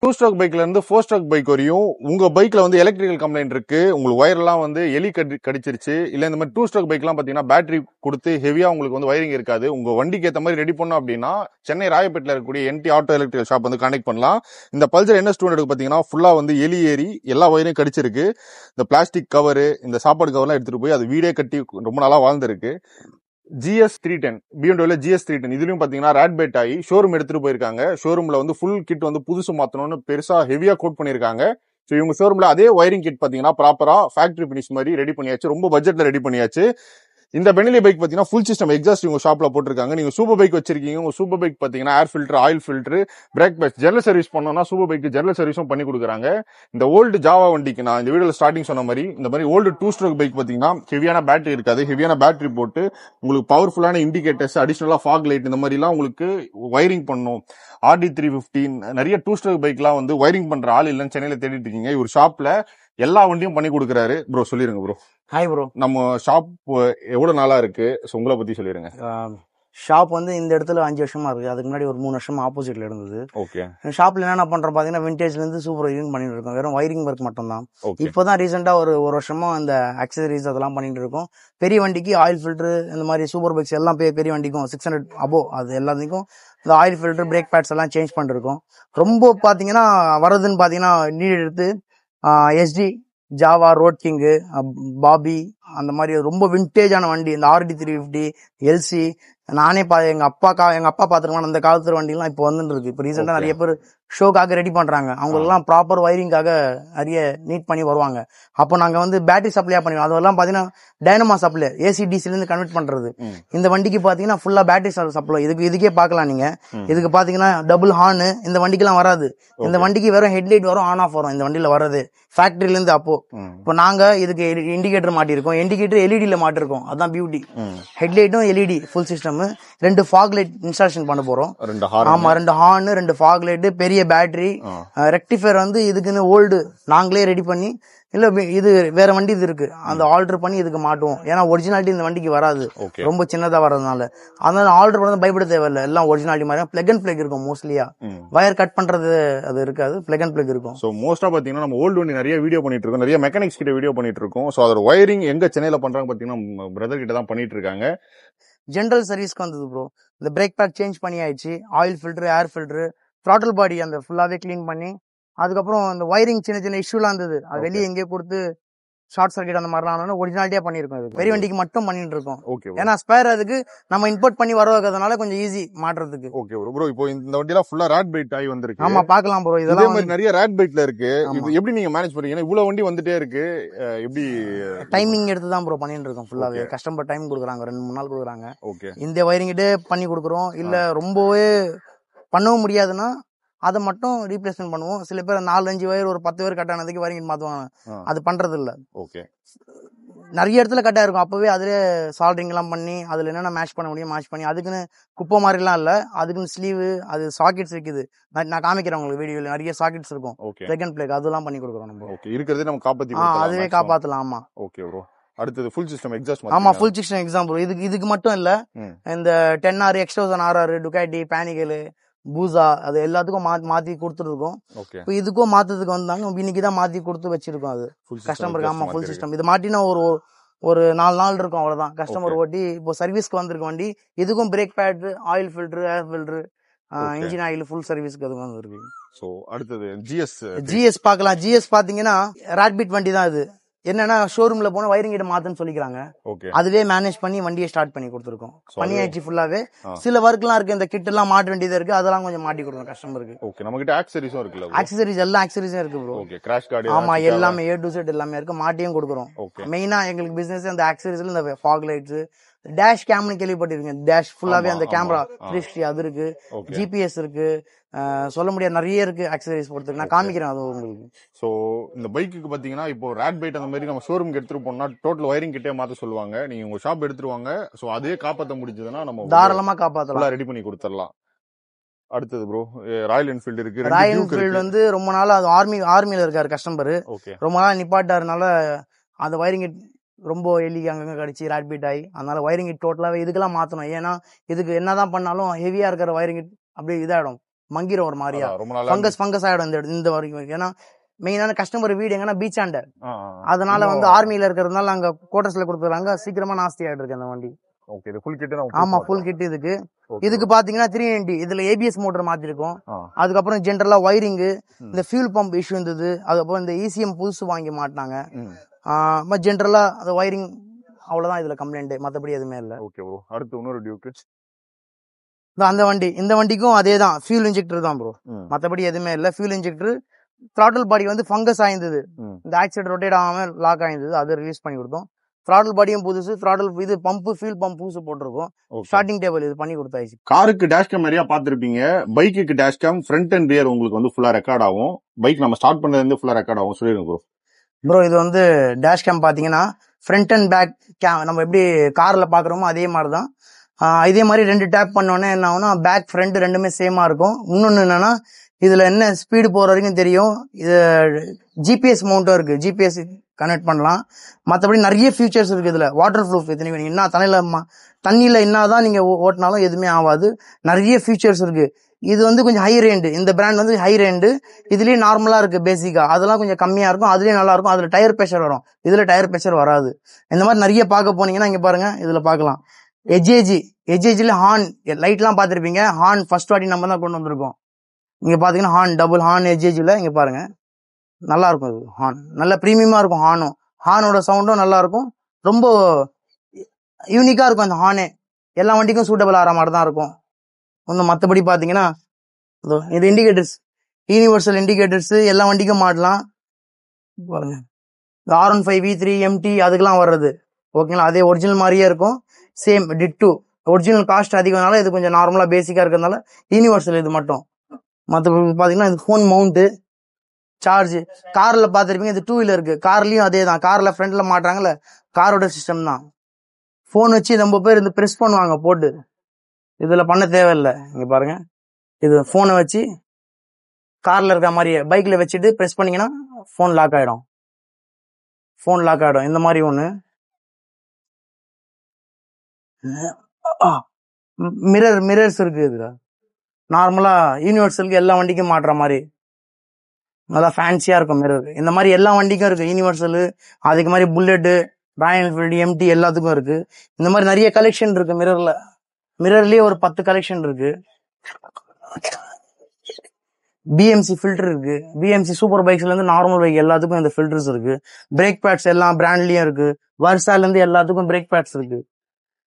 2 stroke பைக்ல இருந்து 4 stroke bike வரையும் உங்க பைக்ல வந்து எலக்ட்ரிக்கல் கம்ப்ளைண்ட் இருக்கு, உங்களுக்கு ஒயர் எல்லாம் வந்து எலி கடிச்சிருச்சு, இல்ல இந்த மாதிரி 2 ஸ்ட்ரோக் பைக் எல்லாம் பாத்தீங்கன்னா பேட்டரி கொடுத்து ஹெவியா உங்களுக்கு வந்து வயரிங் இருக்காது, உங்க வண்டிக்கு ஏத்த மாதிரி ரெடி பண்ணோம் அப்படின்னா சென்னை ராயப்பேட்டில் இருக்கக்கூடிய என்டி ஆட்டோ எலக்ட்ரிக்கல் ஷாப் வந்து கான்டெக்ட் பண்ணலாம். இந்த பல்சர் NS 200 பாத்தீங்கன்னா ஃபுல்லா வந்து எலி ஏறி எல்லா வயரையும் கடிச்சிருக்கு. இந்த பிளாஸ்டிக் கவரு, இந்த சாப்பாடு கவர்லாம் எடுத்துட்டு போய் அது வீடே கட்டி ரொம்ப நாளா வாழ்ந்துருக்கு. GS310 BMW GS310 இதுலயும் பாத்தீங்கன்னா ரேட் பேட் ஆகி ஷோரூம் எடுத்துட்டு போயிருக்காங்க. ஷோரூம்ல வந்து ஃபுல் கிட் வந்து புதுசு மாத்தணும்னு பெருசா ஹெவியா கோட் பண்ணிருக்காங்க. சோ இவங்க ஷோரூம்ல அதே ஒயரிங் கிட் பாத்தீங்கன்னா ப்ராப்பரா ஃபேக்டரி பினிஷ் மாதிரி ரெடி பண்ணியாச்சு, ரொம்ப பட்ஜெட்ல ரெடி பண்ணியாச்சு. இந்த பெனிலி பைக் பாத்தீங்கன்னா ஃபுல் சிஸ்டம் எக்ஸாஸ்ட் உங்க ஷாப்ல போட்டிருக்காங்க. நீங்க சூப்பர் பைக் வச்சிருக்கீங்க, உங்க சூப்பர் பைக் பாத்தீங்கன்னா air filter, oil filter, brake patch, general service பண்ணோம்னா சூப்பர் பைக் ஜெனரல் சர்வீஸும் பண்ணி கொடுக்குறாங்க. இந்த ஓல்டு ஜாவா வண்டிக்கு நான் இந்த வீடியோல ஸ்டார்டிங் சொன்ன மாதிரி இந்த மாதிரி ஓல்டு 2 ஸ்ட்ரோக் பைக் பாத்தீங்கன்னா ஹெவியான பேட்டரி இருக்காது, ஹெவியான பேட்டரி போட்டு உங்களுக்கு பவர்ஃபுல்லான இண்டிகேட்டர்ஸ், அடிஷனலா ஃபாக் லைட் இந்த மாதிரி எல்லாம் உங்களுக்கு வயரிங் பண்ணும். RD350 நிறைய 2 ஸ்ட்ரோக் பைக்லாம் வந்து வயரிங் பண்ற ஆள் இல்லைன்னு சென்னையில தேடிட்டு இருக்கீங்க, இவர் ஷாப்ல எல்லா வண்டியும் பண்ணி கொடுக்குறாரு. ப்ரோ சொல்லிருங்க ப்ரோ. Hi bro. நம்ம ஷாப் எவ்வளவு நாளா இருக்கு, உங்களை பத்தி சொல்லிருங்க. ஷாப் வந்து இந்த இடத்துல 5 வருஷமா இருக்கு. அதுக்கு முன்னாடி ஒரு 3 வருஷமா ஆப்போசிட்ல இருந்தது. ஓகே. ஷாப்ல என்ன பண்றோம் பாத்தீங்கன்னா விண்டேஜ்ல இருந்து சூப்பர் வயரிங் பண்ணிட்டு இருக்கோம். வெறும் வயரிங் ஒர்க் மட்டும் தான். இப்போதான் ரீசெண்டா ஒரு வருஷமா அந்த அக்சசரிஸ் அதெல்லாம் பண்ணிட்டு இருக்கோம். பெரிய வண்டிக்கு ஆயில் ஃபில்டர், இந்த மாதிரி சூப்பர் பைக்ஸ் எல்லாம் பெரிய வண்டிக்கும் 600 அபோ அது எல்லாத்துக்கும் இந்த ஆயில் ஃபில்டர், பிரேக் பேட்ஸ் எல்லாம் சேஞ்ச் பண்ணிருக்கோம். ரொம்ப பாத்தீங்கன்னா வரதுன்னு பாத்தீங்கன்னா நீட் எடுத்து SD, Java, road king, Bobby அந்த மாதிரி ரொம்ப விண்டேஜான வண்டி, இந்த RD350, LC நானே எங்க அப்பா பாத்துருக்கோம். அந்த காலத்துல வண்டி எல்லாம் இப்ப வந்துட்டு இருக்கு. இப்ப ரீசெண்டா நிறைய பேர் ஷோக்காக ரெடி பண்றாங்க. அவங்க எல்லாம் ப்ராப்பர் வயரிங்காக நிறைய நீட் பண்ணி வருவாங்க. அப்போ நாங்க வந்து பேட்டரி சப்ளையா பண்ணுவோம். அதெல்லாம் பாத்தீங்கன்னா டைனமா சப்ளை, AC DC இருந்து கன்வெர்ட் பண்றது. இந்த வண்டிக்கு பாத்தீங்கன்னா ஃபுல்லா பேட்டரி சப்ளை. இதுக்கே பாக்கலாம் நீங்க. இதுக்கு பாத்தீங்கன்னா டபுள் ஹார்ன் இந்த வண்டிக்கு எல்லாம் வராது. இந்த வண்டிக்கு வெறும் ஹெட்லைட் வரும், ஆன் ஆஃப் வரும் இந்த வண்டியில வர்றது ஃபேக்டரியில இருந்து. அப்போ இப்போ நாங்க இதுக்கு இண்டிகேட்டர் மாட்டிருக்கோம். இண்டிகேட்டர் LED ல மாட்டிருக்கோம். அதான் பியூட்டி. ஹெட்லைட்டும் LED full system. 2 fog light installation பண்ண போறோம். ஆமா, 2 ஹார்ன், 2 ஃபாக் லைட், பெரிய பேட்டரி, ரெக்டிஃபயர் வந்து இதுக்குன்னு ஓல்டு நாங்களே ரெடி பண்ணி, இல்ல இது வேற வண்டி இது இருக்கு, அந்த ஆல்டர் பண்ணி இதுக்கு மாட்டுவோம். ஏன்னா ஒரிஜினாலிட்டி இந்த வண்டிக்கு வராது, ரொம்ப சின்னதா வர்றதுனால. அதனால ஆல்டர் பண்ண பயப்பட தேவையில்லை. எல்லாம் ஒரிஜினாலிட்டி மாதிரி பிளக் அண்ட் பிளக் இருக்கும். மோஸ்ட்லியா வயர் கட் பண்றது அது இருக்காது, பிளக் அண்ட் பிளக் இருக்கும். சோ மோஸ்டா பாத்தீங்கன்னா நம்ம ஓல்டு வண்டி நிறைய வீடியோ பண்ணிட்டு இருக்கோம், நிறைய மெக்கானிக்ஸ் கிட்ட வீடியோ பண்ணிட்டு இருக்கோம். சோ அதோட வயரிங் எங்க சென்னையில பண்றாங்க பாத்தீங்கன்னா பிரதர் கிட்ட தான் பண்ணிட்டு இருக்காங்க. ஜெனரல் சர்வீஸ்க்கு வந்தது ப்ரோ. இந்த பிரேக் பேட் சேஞ்ச் பண்ணி ஆயிடுச்சு, oil filter, air filter, throttle body அந்த ஃபுல்லாவே கிளீன் பண்ணி, அதுக்கப்புறம் இந்த வயரிங் சின்ன இஷ்யூலாம் இருந்தது, அது வெளியே எங்கேயே கொடுத்து ஷார்ட் சர்க்கிட் அந்த மாதிரிலாம் ஒரிஜினாலிட்டியா பண்ணிருக்கோம். இது பெரிய வண்டிக்கு மட்டும் பண்ணிட்டு இருக்கோம். ஏன்னா ஸ்பேர் அதுக்கு நம்ம இம்போர்ட் பண்ணி வர வைக்கிறதுனால கொஞ்சம் ஈஸி மாட்டுறதுக்கு. Okay bro. இப்போ இந்த வண்டில ஃபுல்லா ராட் பைட் ஆகி வந்திருக்கு. ஆமா, பார்க்கலாம் ப்ரோ. இதெல்லாம் மாதிரி நிறைய ராட் பைட்ல இருக்கு. இது எப்படி நீங்க மேனேஜ் பண்றீங்க? இவ்வளவு வண்டி வந்துட்டே இருக்கு, எப்படி டைமிங் எடுத்து தான் ப்ரோ பண்ணிட்டு இருக்கோம் ஃபுல்லாவே. கஸ்டமர் டைம் கொடுக்குறாங்க, 2-3 நாள் கொடுக்குறாங்க. இந்த வயரிங்கிட்டே பண்ணி கொடுக்குறோம். இல்ல ரொம்பவே பண்ணவும் முடியாதுன்னா அதை மட்டும் ரீப்ளேஸ்மெண்ட் பண்ணுவோம். சில பேர் 4-5 வயர் ஒரு 10 வயர் கட் ஆனதுக்கு வயரிங் மாத்துவாங்க. அது பண்றது இல்ல. நிறைய இடத்துல கட்டா இருக்கும். அப்பவே அதுல சால்டரிங் எல்லாம் பண்ணி அதுல என்னென்ன மேட்ச் பண்ண முடியும் மேட்ச் பண்ணி, அதுக்குன்னு குப்பை மாதிரி எல்லாம் இல்ல, அதுக்குன்னு ஸ்லீவ், அது சாக்கெட்ஸ் இருக்குது. நான் காமிக்கிறேன் உங்களுக்கு வீடியோல. நிறைய சாக்கெட்ஸ் இருக்கும், பிளக் அண்ட் பிளக், அதெல்லாம் பண்ணி கொடுக்குறோம் நம்ம. இருக்கிறதே நம்ம காப்பாத்தி அதுவே காப்பாத்தலாம். ஆமா. Okay bro. அடுத்தது ஃபுல் சிஸ்டம் எக்ஸாஸ்ட். ஆமா, ஃபுல் சிஸ்டம் எக்ஸாம் ப்ரோ. இதுக்கு மட்டும் இல்ல, இந்த 10R, X1000 RR, Ducati, panicle, பூசா, அது எல்லாத்துக்கும் மாத்தி கொடுத்துருக்கோம். இப்போ இதுக்கும் மாத்ததுக்கு வந்தாங்க, இன்னைக்குதான் மாத்தி கொடுத்து வச்சிருக்கோம். அது கஸ்டமருக்கு. ஆமா, ஃபுல் சிஸ்டம். இது மாட்டினா ஒரு 4 நாள் இருக்கும், அவ்வளவுதான். கஸ்டமர் ஓட்டி இப்போ சர்வீஸ்க்கு வந்திருக்கு வண்டி. இதுக்கும் brake pad, oil filter, air filter, engine oil full சர்வீஸ்க்கு அது வந்திருக்கு. சோ அடுத்தது GS பார்க்கலாம். GS பாத்தீங்கன்னா ராட்பிட் வண்டி தான். இது என்னன்னா ஷோரூம்ல போன வயரிங் கிட்ட மாத்துன்னு சொல்லிக்கிறாங்க. அதுவே மேனேஜ் பண்ணி வண்டியை ஸ்டார்ட் பண்ணி கொடுத்துருக்கோம். பண்ணியாச்சு ஃபுல்லாவே. சில ஒர்க் எல்லாம் இருக்கு, இந்த கிட் எல்லாம் மாட்ட வேண்டியதா இருக்கு, அதெல்லாம் கொஞ்சம் மாட்டி கொடுக்கணும் கஸ்டமருக்கு. ஓகே. நம்ம கிட்ட ஆக்சசரிஸும் இருக்குல்ல? ஆக்சசரிஸ் எல்லா ஆக்சசரிஸும் இருக்கு ப்ரோ. ஓகே. கிராஷ் கார்டு, ஆமா, எல்லாமே A to Z எல்லாமே இருக்கு, மாட்டியும் கொடுக்குறோம். மெயினா எங்களுக்கு பிசினஸ் அந்த ஆக்சசரிஸ்ல இந்த ஃபாக் லைட்ஸ், டேஷ் கேம்னு கேள்விப்பட்டிருக்கேன். டேஷ் ஃபுல்லாவே அந்த கேமரா 360 அது இருக்கு, GPS இருக்கு, சொல்ல முடியாது, நிறைய இருக்கு ஆக்சசரிஸ் பொறுத்து. நான் காமிக்கிறேன் அது உங்களுக்கு. சோ இந்த பைக்குக்கு பாத்தீங்கன்னா இப்போ ராட் பைட் அந்த மாதிரி நம்ம ஷோரூம்க்கு எடுத்துட்டு போனா டோட்டல் வயரிங் கிட்டே மாத்த சொல்லுவாங்க. நீங்க உங்க ஷாப் எடுத்துருவாங்க. சோ அதே காப்பாத்த முடிஞ்சதுன்னா நம்ம தாராளமா காப்பாத்தலாம், ரெடி பண்ணி கொடுத்துடலாம். அடுத்தது ப்ரோ, ராயல் என்ஃபீல்டு இருக்கு. ராயல் என்ஃபீல்டு வந்து ரொம்ப நாள் அது ஆர்மியில இருக்காரு கஸ்டமர். ரொம்ப நாள் நிப்பாட்டாருனால அந்த வயரிங் ரொம்ப எலி அங்கங்க கடிச்சு ராட் பீட் ஆகி, அதனால வயரிங் டோட்டலாவே இதுக்கெல்லாம் மாத்தணும். ஏன்னா இதுக்கு என்னதான் பண்ணாலும் ஹெவியா இருக்கிற வயரிங் அப்படியே இதாயிடும், மங்கிரும் ஒரு மாதிரியா, ரொம்ப நாளா ஃபங்கஸ் ஆயிடும் இந்த வரைக்கும். ஏன்னா மெயினான கஸ்டமர் வீடு எங்கன்னா பீச் ஆண்ட, ஆ, அதனால வந்து ஆர்மியில இருக்கிறதுனால அங்க குவார்டர்ஸ்ல கொடுத்துறாங்க, சீக்கிரமா நாஸ்தி ஆயிட்டு இருக்கு அந்த வண்டி. ஓகே, இது ஃபுல் கிட் தான். ஆமா, ஃபுல் கிட் இதுக்கு. இதுக்கு பாத்தீங்கன்னா 390, இதுல ஏபிஎஸ் மோட்டர் மாத்திருக்கோம். அதுக்கப்புறம் ஜென்ரலா ஒயரிங், இந்த ஃபியூல் பம்ப் இஷ்யூ இருந்தது, அதுக்கப்புறம் இந்த இசிஎம் புதுசு வாங்கி மாட்டினாங்க. ஜென்ரலா அந்த ஒயரிங் அவ்வளவுதான் இதுல கம்ப்ளைண்ட், மத்தபடி எதுவுமே இல்ல. ஓகே ப்ரோ, அடுத்து இன்னொரு டியூக். அந்த வண்டி, இந்த வண்டிக்கும் அதே தான், ஃபியூல் இன்ஜெக்டர் தான் ப்ரோ, மத்தபடி எதுவுமே இல்ல. ஃபியூல் இன்ஜெக்டர், த்ராட்டில் பாடி வந்து ஃபங்கஸ் ஆயிருந்தது, இந்த ஆக்சிடென்ட் ரொட்டேட் ஆகாம லாக் ஆயிருந்தது, அதை ரிலீஸ் பண்ணி கொடுத்தோம். த்ராட்டில் பாடியும் புதுசு, த்ராட்டில் இது பம்பு ஃபியூல் பம்ப் புதுசு போட்டிருக்கோம். ஸ்டார்டிங் டேபிள் இது பண்ணி கொடுத்தாச்சு. காருக்கு டேஷ் கேம் நிறைய பாத்திருப்பீங்க, பைக்குக்கு dash game front and rear உங்களுக்கு வந்து ஃபுல்லா ரெக்கார்ட் ஆகும். பைக் நம்ம ஸ்டார்ட் பண்ணதுல இருந்து ஃபுல்லா ரெக்கார்ட் ஆகும். சொல்லிருங்க ப்ரோ. ப்ரோ இது வந்து டேஷ் கேம் பாத்தீங்கன்னா ஃப்ரண்ட் அண்ட் பேக் கேம் நம்ம எப்படி கார்ல பாக்குறோமோ அதே மாதிரிதான். இதே மாதிரி 2 டேப் பண்ணோன்னே என்ன ஆகும்னா பேக் ஃப்ரண்ட் ரெண்டுமே சேமா இருக்கும். இன்னொன்னு என்னன்னா இதுல என்ன ஸ்பீடு போற வரைக்கும் தெரியும். இது ஜிபிஎஸ் மவுண்டும் இருக்கு, ஜிபிஎஸ் கனெக்ட் பண்ணலாம். மற்றபடி நிறைய ஃபீச்சர்ஸ் இருக்கு இதுல. வாட்டர் ப்ரூஃப், இத்தனை என்ன தண்ணியில என்னதான் நீங்க ஓட்டினாலும் எதுவுமே ஆகாது. நிறைய ஃபீச்சர்ஸ் இருக்கு. இது வந்து கொஞ்சம் ஹை ரேண்டு, இந்த பிராண்ட் வந்து ஹை ரேண்டு. இதுலயே நார்மலா இருக்கு பேசிக்கா, அதெல்லாம் கொஞ்சம் கம்மியா இருக்கும், அதுலயே நல்லா இருக்கும். அதுல டயர் ப்ரெஷர் வரும், இதுல டயர் ப்ரெஷர் வராது. இந்த மாதிரி நிறைய பார்க்க போனீங்கன்னா இங்க பாருங்க, இதுல பாக்கலாம். எஜ்ஏஜில ஹார்ன் லைட் எல்லாம் பாத்திருப்பீங்க. ஹார்ன் ஃபர்ஸ்ட் வாட்டி நம்ம தான் கொண்டு வந்திருக்கோம். இங்க பாத்தீங்கன்னா ஹார்ன், டபுள் ஹார்ன் எஜ்ஏஜில இங்க பாருங்க, நல்லா இருக்கும். இது ஹார்ன் நல்ல பிரீமியமா இருக்கும். ஹார்னோட சவுண்டும் நல்லா இருக்கும், ரொம்ப யூனிக்கா இருக்கும் அந்த ஹார்னே. எல்லா வண்டிக்கும் சூட்டபிள் ஆகிற மாதிரி தான் இருக்கும். ஒன்றும் மற்றபடி பாத்தீங்கன்னா இது இண்டிகேட்டர்ஸ், யூனிவர்சல் இண்டிகேட்டர்ஸ் எல்லா வண்டிக்கும் மாட்டலாம். பாருங்க R15 V3 MT அதுக்கெல்லாம் வர்றது ஓகேங்களா, அதே ஒரிஜினல் மாதிரியே இருக்கும். சேம் டிட்டு. ஒரிஜினல் காஸ்ட் அதிகம்னால இது கொஞ்சம் நார்மலா பேசிக்கா இருக்கிறதுனால யூனிவர்சல் இது மட்டும். மற்றபடி பாத்தீங்கன்னா இது ஃபோன் மவுண்ட், சார்ஜ். கார்ல பாத்திருப்பீங்க, இது 2 வீலருக்கு. கார்லயும் அதே தான், கார்ல ஃப்ரண்ட்ல மாட்டாங்கல்ல, காரோட சிஸ்டம் தான். போன் வச்சு ரொம்ப பேர் இந்த பிரஸ் பண்ணுவாங்க போட்டு, இதுல பண்ண தேவையில்லை. இங்க பாருங்க, இது போனை வச்சு கார்ல இருக்க மாதிரியே பைக்ல வச்சுட்டு பிரஸ் பண்ணீங்கன்னா போன் லாக் ஆயிடும். இந்த மாதிரி ஒண்ணு. மிரர்ஸ் இருக்கு இதுல. நார்மலா யூனிவர்சலுக்கு எல்லா வண்டிக்கும் மாட்டுற மாதிரி நல்லா ஃபேன்சியா இருக்கும் மிரர். இந்த மாதிரி எல்லா வண்டிக்கும் இருக்கு, யூனிவர்சல் அதுக்கு மாதிரி புல்லெட்டு, ராயல் என்ஃபீல்டு, MT எல்லாத்துக்கும் இருக்கு. இந்த மாதிரி நிறைய கலெக்ஷன் இருக்கு மிரர்லயே ஒரு 10 கலெக்ஷன் இருக்கு. BMC ஃபில்டர் இருக்கு. BMC சூப்பர் பைக்ஸ்ல இருந்து நார்மல் பைக் எல்லாத்துக்கும் இந்த ஃபில்டர்ஸ் இருக்கு. பிரேக் பேட்ஸ் எல்லா பிராண்ட்லயும் இருக்கு. வர்சால இருந்து எல்லாத்துக்கும் பிரேக் பேட்ஸ் இருக்கு.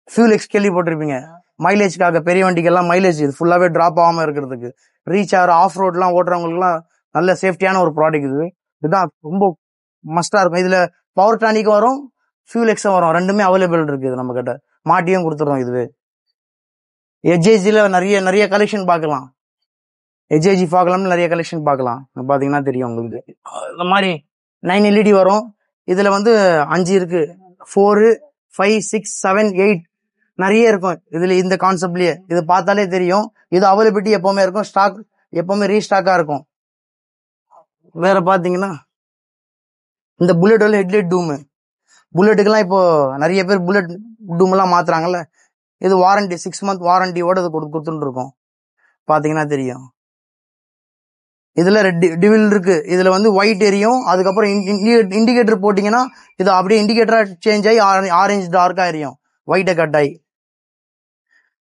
ஃபியூல் எக்ஸ் கேள்விப்பட்டிருப்பீங்க, மைலேஜ்க்காக பெரிய வண்டிக்கெல்லாம் மைலேஜ் இது ஃபுல்லாவே டிராப் ஆகாம இருக்கிறதுக்கு, ரீச் ஆகிற ஆஃப் ரோட் எல்லாம் ஓட்டுறவங்களுக்கு எல்லாம் நல்ல சேஃப்டியான ஒரு ப்ராடக்ட் இது. இதுதான் ரொம்ப மஸ்டா இருக்கும். இதுல பவர் டானிக் வரும், ஃபியூல் எக்ஸும் வரும், ரெண்டுமே அவைலபிள் இருக்கு நம்ம கிட்ட. மாட்டியும் கொடுத்துறோம். இதுவே எஜ்ஏஜில நிறைய கலெக்ஷன் பார்க்கலாம். எஜ்ஏஜி பார்க்கலாம்னு நிறைய கலெக்ஷன் பார்க்கலாம். பாத்தீங்கன்னா தெரியும் உங்களுக்கு. இந்த மாதிரி 9 LED வரும். இதுல வந்து 5 இருக்கு, 4, 5, 6, 7, 8 நிறைய இருக்கும் இதுல. இந்த கான்செப்ட்லயே இது பார்த்தாலே தெரியும். இது அவைலபிலிட்டி எப்பவுமே இருக்கும், ஸ்டாக் எப்பவுமே ரீஸ்டாக்கா இருக்கும். வேற பாத்தீங்கன்னா இந்த புல்லட் ஹெட்லைட் டூம், புல்லட்டுக்கெல்லாம் இப்போ நிறைய பேர் புல்லட் டூம் எல்லாம் மாத்துறாங்கல்ல. இது வாரண்டி 6 month வாரண்டியோட இது கொடுத்துட்டு இருக்கோம். பாத்தீங்கன்னா தெரியும். இதுல ரெட் டிவில் இருக்கு. இதுல வந்து ஒயிட் எரியும், அதுக்கப்புறம் இண்டிகேட்டர் போட்டீங்கன்னா இது அப்படியே இண்டிகேட்டரா சேஞ்ச் ஆகி ஆரஞ்சு டார்க்கா எரியும், ஒயிட்ட கட் ஆகி.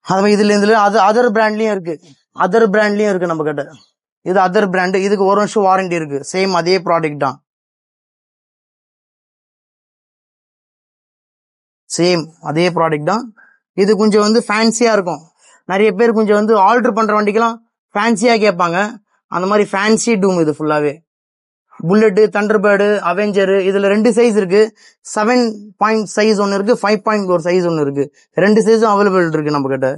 அது இதுல அதர் பிராண்ட்லயும் இருக்கு நம்ம கிட்ட. இது அதர் பிராண்ட். இதுக்கு 1 வருஷம் வாரண்டி இருக்கு. சேம் அதே ப்ராடக்ட் தான், இது கொஞ்சம் வந்து ஃபேன்சியா இருக்கும். நிறைய பேர் கொஞ்சம் வந்து ஆல்டர் பண்ற வண்டிக்கெல்லாம் ஃபேன்சியா கேட்பாங்க. அந்த மாதிரி ஃபேன்சி டூம் இது ஃபுல்லாவே. புல்லட்டு, தண்டர்பேர்டு, அவெஞ்சர், இதுல 2 சைஸ் இருக்கு. 7 சைஸ் ஒன்னு இருக்கு, 5 சைஸ் ஒன்னு இருக்கு. 2 சைஸும் அவைலபிள் இருக்கு நம்ம கிட்ட.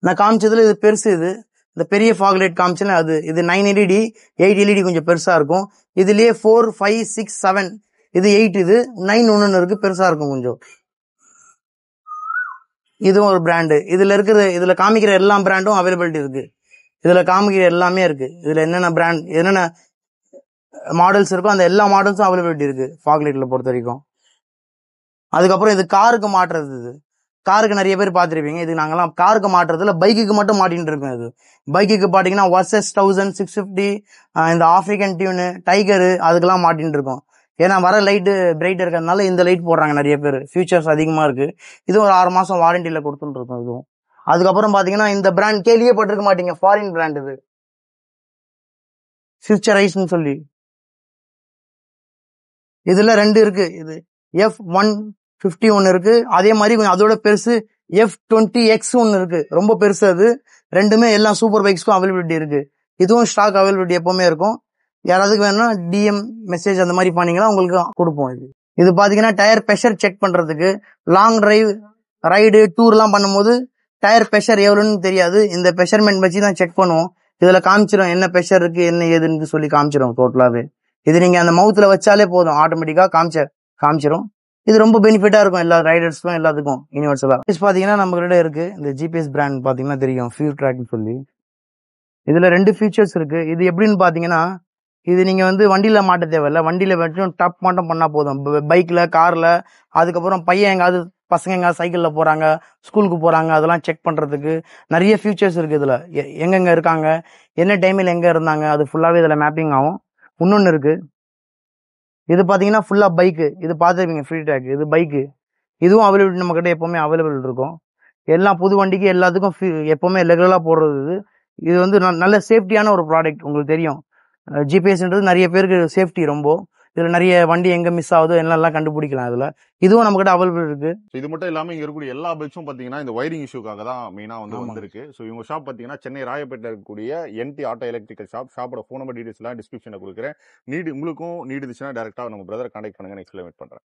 நான் காமிச்சதுல இது பெருசு. இது இந்த பெரிய ஃபாக் லைட் காமிச்சேன் அது. இது 9 LED, 8 LED கொஞ்சம் பெருசா இருக்கும். இதுலயே 4, 5, 6, 7 இது 8, இது 9 ஒன்னு இருக்கு, பெருசா இருக்கும் கொஞ்சம். இதுவும் ஒரு பிராண்டு. இதுல காமிக்கிற எல்லா பிராண்டும் அவைலபிலிட்டி இருக்கு. இதுல காமிக்கிற எல்லாமே இருக்கு. இதுல என்னென்ன மாடல்ஸ் இருக்கோ அந்த எல்லா மாடல்ஸும் அவைலபிலிட்டி இருக்கு ஃபாக் லைட்ல பொறுத்த வரைக்கும். அதுக்கப்புறம் இது காருக்கு மாட்டுறது. இது காருக்கு நிறைய பேர் பார்த்துருப்பீங்க. இது நாங்கெல்லாம் காருக்கு மாட்டுறதுல பைக்குக்கு மட்டும் மாட்டின்னு இருக்கோம். இது பைக்குக்கு பாத்தீங்கன்னா வர்சஸ் 1650 இந்த ஆப்பிரிக்கன் டியூனு டைகரு அதுக்கெல்லாம் மாட்டின்னு இருக்கோம். ஏன்னா வர லைட்டு பிரைட் இருக்கிறதுனால இந்த லைட் போடுறாங்க நிறைய பேர். ஃபியூச்சர்ஸ் அதிகமா இருக்கு. இது ஒரு 6 மாசம் வாரண்டியில கொடுத்துட்டு இருக்கோம் இதுவும். அதுக்கப்புறம் பாத்தீங்கன்னா இந்த பிராண்ட் கேள்வியே பட்டிருக்க மாட்டீங்க, ஃபாரின் பிராண்ட் இது, ஃபியூச்சரைஸ்னு சொல்லி. இதுல 2 இருக்கு. இது F150 ஒன்னு இருக்கு, அதே மாதிரி கொஞ்சம் அதோட பெருசு F20X ஒன்னு இருக்கு, ரொம்ப பெருசு அது. ரெண்டுமே எல்லா சூப்பர் பைக்ஸ்க்கும் அவைலபிலிட்டி இருக்கு. இதுவும் ஸ்டாக் அவைலபிலிட்டி எப்பவுமே இருக்கும். யாராவதுக்கு வேணும்னா டிஎம் மெசேஜ் அந்த மாதிரி பண்ணீங்கன்னா உங்களுக்கு கொடுப்போம். இது பாத்தீங்கன்னா டயர் ப்ரெஷர் செக் பண்றதுக்கு, லாங் டிரைவ் ரைடு டூர்லாம் பண்ணும்போது டயர் ப்ரெஷர் எவ்வளோன்னு தெரியாது, இந்த மெஷர்மெண்ட் வச்சு தான் செக் பண்ணுவோம். இதுல காமிச்சிடும் என்ன ப்ரெஷர் இருக்கு என்ன ஏதுன்னு சொல்லி காமிச்சிடும் டோட்டலாவே. இது நீங்க அந்த மவுத்ல வச்சாலே போதும், ஆட்டோமேட்டிக்கா காமிச்சிடும். இது ரொம்ப பெனிஃபிட்டா இருக்கும் எல்லா ரைடர்ஸ்க்கும் எல்லாத்துக்கும் யூனிவர்சலா. பாத்தீங்கன்னா நம்ம கிட்ட இருக்கு இந்த ஜிபிஎஸ் பிராண்ட் பாத்தீங்கன்னா தெரியும், ஃபியூ ட்ராக்னு சொல்லி. இதுல 2 ஃபீச்சர்ஸ் இருக்கு. இது எப்படின்னு பாத்தீங்கன்னா, இது நீங்க வந்து வண்டியில மாட்ட தேவையில்ல, வண்டியில மட்டும் டப் மட்டும் பண்ணா போதும். பைக்ல கார்ல, அதுக்கப்புறம் பையன் எங்காவது பசங்க எங்காவது சைக்கிள்ல போறாங்க, ஸ்கூலுக்கு போறாங்க, அதெல்லாம் செக் பண்றதுக்கு நிறைய ஃபீச்சர்ஸ் இருக்கு இதுல. எங்கெங்க இருக்காங்க, என்ன டைமில் எங்க இருந்தாங்க, அது ஃபுல்லாவே இதுல மேப்பிங் ஆகும். இன்னொன்னு இருக்கு, இது பாத்தீங்கன்னா ஃபுல்லா பைக்கு. இது பாத்துருப்பீங்க ஃப்ரீ ட்ராக், இது பைக்கு. இதுவும் அவைலபிலிட்டி நம்ம கிட்ட எப்பவுமே அவைலபிள் இருக்கும். எல்லாம் புது வண்டிக்கு எல்லாத்துக்கும் எப்பவுமே ரெகுலரா போடுறது இது. இது வந்து நல்ல சேஃப்டியான ஒரு ப்ராடக்ட். உங்களுக்கு தெரியும் ஜிபிஎஸ்ன்றது நிறைய பேருக்கு சேஃப்டி ரொம்ப. இதுல நிறைய வண்டி எங்க மிஸ் ஆகுதோ எல்லாம் கண்டுபிடிக்கலாம் இதுல. இதுவும் நம்ம கிட்ட அவைலபிள் இருக்கு. இது மட்டும் இல்லாம இங்க இருக்கக்கூடிய எல்லா பைக்ஸும் பாத்தீங்கன்னா இந்த வயரிங் இஷ்யூக்காக தான் மெயினா வந்து வந்திருக்கு. ஸோ இவங்க ஷாப் பாத்தீங்கன்னா சென்னை ராயப்பேட்டில் இருக்கக்கூடிய என்டி ஆட்டோ எலக்ட்ரிக்கல் ஷாப்போட ஃபோன் நம்பர் டீடைல்ஸ் எல்லாம் டிஸ்கிரிப்ஷன்ல கொடுக்குறேன். உங்களுக்கும் நீட் இருந்துச்சுன்னா டேரக்டா நம்ம பிரதர் கான்டாக்ட் பண்ணுங்க. நெக்ஸ்ட் மீட் பண்றேன்.